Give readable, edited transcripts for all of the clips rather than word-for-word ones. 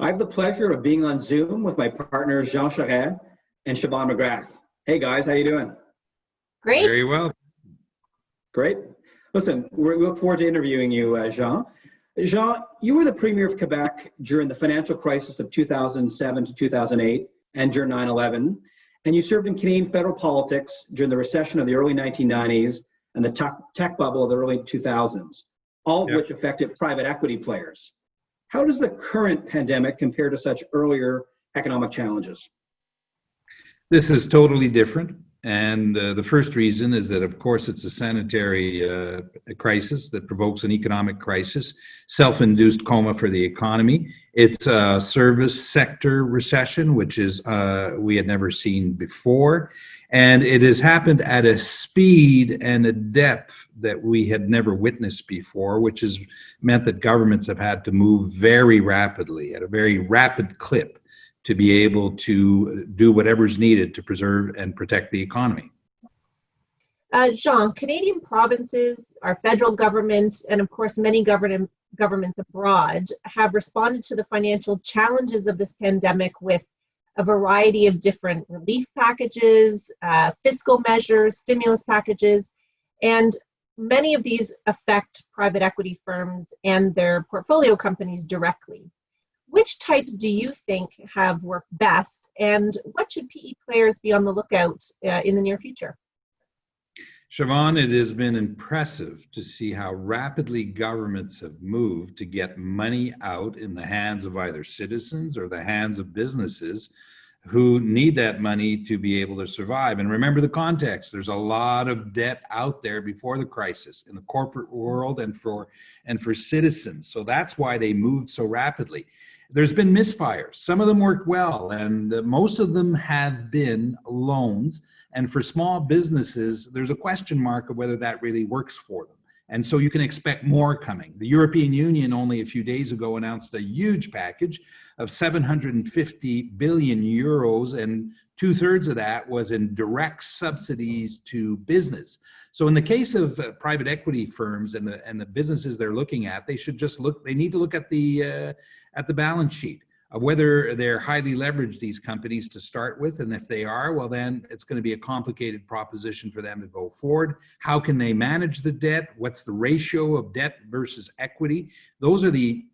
I have the pleasure of being on Zoom with my partners Jean Charest and Shevaun McGrath. Hey guys, how you doing? Great. Very well. Great. Listen, we look forward to interviewing you, Jean. Jean, you were the Premier of Quebec during the financial crisis of 2007 to 2008 and during 9/11, and you served in Canadian federal politics during the recession of the early 1990s and the tech bubble of the early 2000s, all of which affected private equity players. How does the current pandemic compare to such earlier economic challenges? This is totally different. And the first reason is that, of course, it's a sanitary crisis that provokes an economic crisis, self-induced coma for the economy. It's a service sector recession, which is we had never seen before. And it has happened at a speed and a depth that we had never witnessed before, which has meant that governments have had to move very rapidly, at a very rapid clip, to be able to do whatever's needed to preserve and protect the economy. Jean, Canadian provinces, our federal government, and of course many governments abroad have responded to the financial challenges of this pandemic with a variety of different relief packages, fiscal measures, stimulus packages, and many of these affect private equity firms and their portfolio companies directly. Which types do you think have worked best, and what should PE players be on the lookout in the near future? Shevaun, it has been impressive to see how rapidly governments have moved to get money out in the hands of either citizens or the hands of businesses who need that money to be able to survive. And remember the context. There's a lot of debt out there before the crisis in the corporate world and for citizens. So that's why they moved so rapidly. There's been misfires. Some of them worked well, and most of them have been loans. And for small businesses, there's a question mark of whether that really works for them. And so you can expect more coming. The European Union only a few days ago announced a huge package of 750 billion euros, and 2/3 of that was in direct subsidies to business. So in the case of private equity firms and the businesses they're looking at, they need to look at the balance sheet of whether they're highly leveraged, these companies, to start with. And if they are, well, then it's going to be a complicated proposition for them to go forward. How can they manage the debt? What's the ratio of debt versus equity? Those are the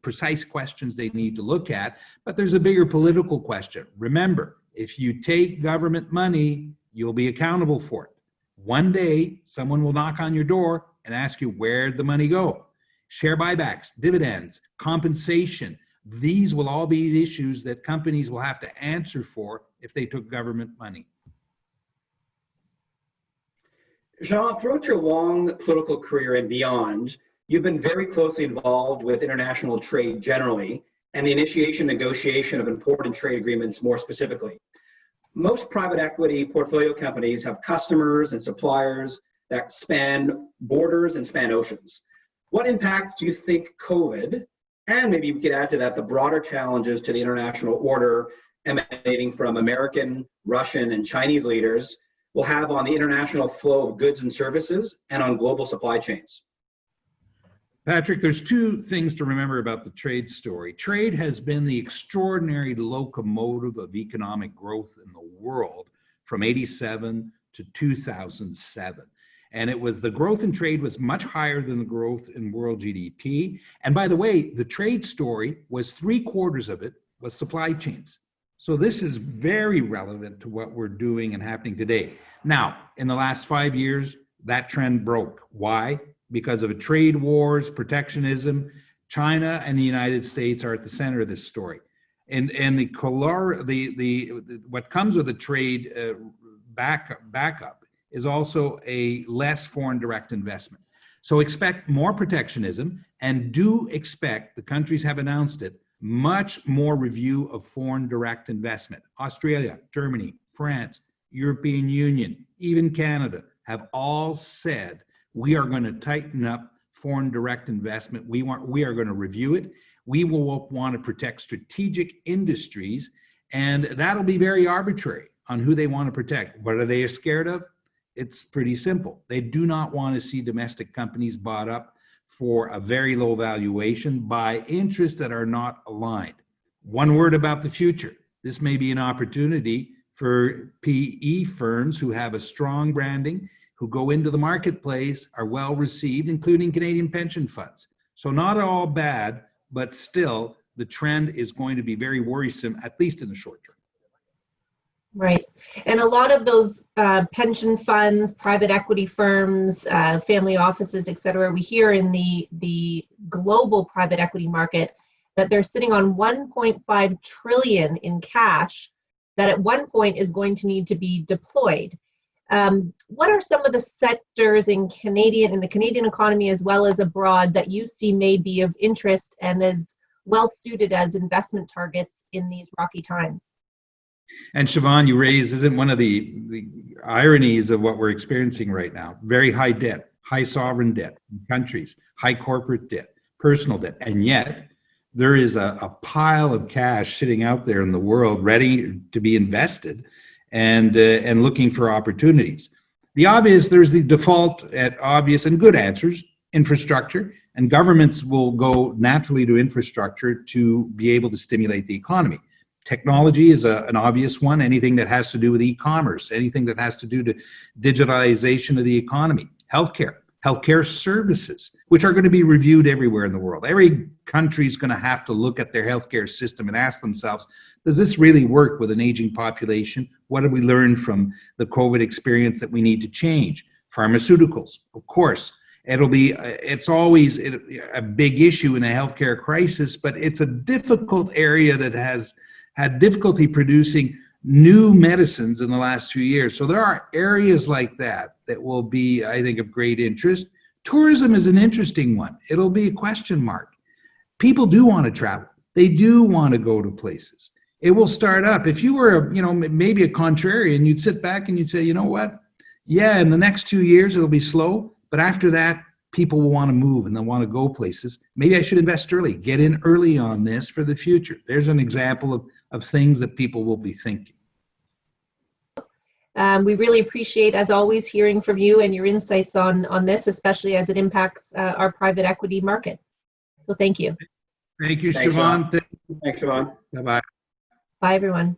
precise questions they need to look at. But there's a bigger political question. Remember, if you take government money, you'll be accountable for it. One day, someone will knock on your door and ask you, where'd the money go? Share buybacks, dividends, compensation. These will all be the issues that companies will have to answer for if they took government money. Jean, throughout your long political career and beyond, you've been very closely involved with international trade generally and the initiation and negotiation of important trade agreements more specifically. Most private equity portfolio companies have customers and suppliers that span borders and span oceans. What impact do you think COVID, and maybe we could add to that the broader challenges to the international order emanating from American, Russian, and Chinese leaders will have on the international flow of goods and services and on global supply chains? Patrick, there's two things to remember about the trade story. Trade has been the extraordinary locomotive of economic growth in the world from 87 to 2007. And it was, the growth in trade was much higher than the growth in world GDP. And by the way, the trade story was 3/4 of it was supply chains. So this is very relevant to what we're doing and happening today. Now, in the last 5 years, that trend broke. Why? Because of trade wars, protectionism. China and the United States are at the center of this story. And what comes with the trade backup is also a less foreign direct investment. So expect more protectionism, and do expect, the countries have announced it, much more review of foreign direct investment. Australia, Germany, France, European Union, even Canada have all said we are going to tighten up foreign direct investment. We are going to review it. We will want to protect strategic industries, and that'll be very arbitrary on who they want to protect. What are they scared of? It's pretty simple. They do not want to see domestic companies bought up for a very low valuation by interests that are not aligned. One word about the future. This may be an opportunity for PE firms who have a strong branding, who go into the marketplace, are well received, including Canadian pension funds. So not all bad, but still the trend is going to be very worrisome, at least in the short term. Right. And a lot of those pension funds, private equity firms, family offices, et cetera, we hear in the global private equity market that they're sitting on 1.5 trillion in cash that at one point is going to need to be deployed. What are some of the sectors in the Canadian economy as well as abroad that you see may be of interest and as well suited as investment targets in these rocky times? And Shevaun, you raised, isn't one of the ironies of what we're experiencing right now? Very high debt, high sovereign debt in countries, high corporate debt, personal debt, and yet there is a pile of cash sitting out there in the world ready to be invested and looking for opportunities. There's the default at obvious and good answers, infrastructure, and governments will go naturally to infrastructure to be able to stimulate the economy. Technology is an obvious one, anything that has to do with e-commerce, anything that has to do to digitalization of the economy. Healthcare services, which are going to be reviewed everywhere in the world. Every country is going to have to look at their healthcare system and ask themselves, does this really work with an aging population? What have we learned from the COVID experience that we need to change? Pharmaceuticals, of course. It's always a big issue in a healthcare crisis, but it's a difficult area that has had difficulty producing new medicines in the last few years. So there are areas like that will be, I think, of great interest. Tourism is an interesting one. It'll be a question mark. People do want to travel. They do want to go to places. It will start up. If you were, maybe a contrarian, you'd sit back and you'd say, you know what? Yeah, in the next 2 years, it'll be slow. But after that, people will want to move and they'll want to go places. Maybe I should invest early, get in early on this for the future. There's an example of things that people will be thinking. We really appreciate, as always, hearing from you and your insights on this, especially as it impacts our private equity market. So thank you. Thank you, Shevaun. Thanks, Shevaun. Bye-bye. Bye, everyone.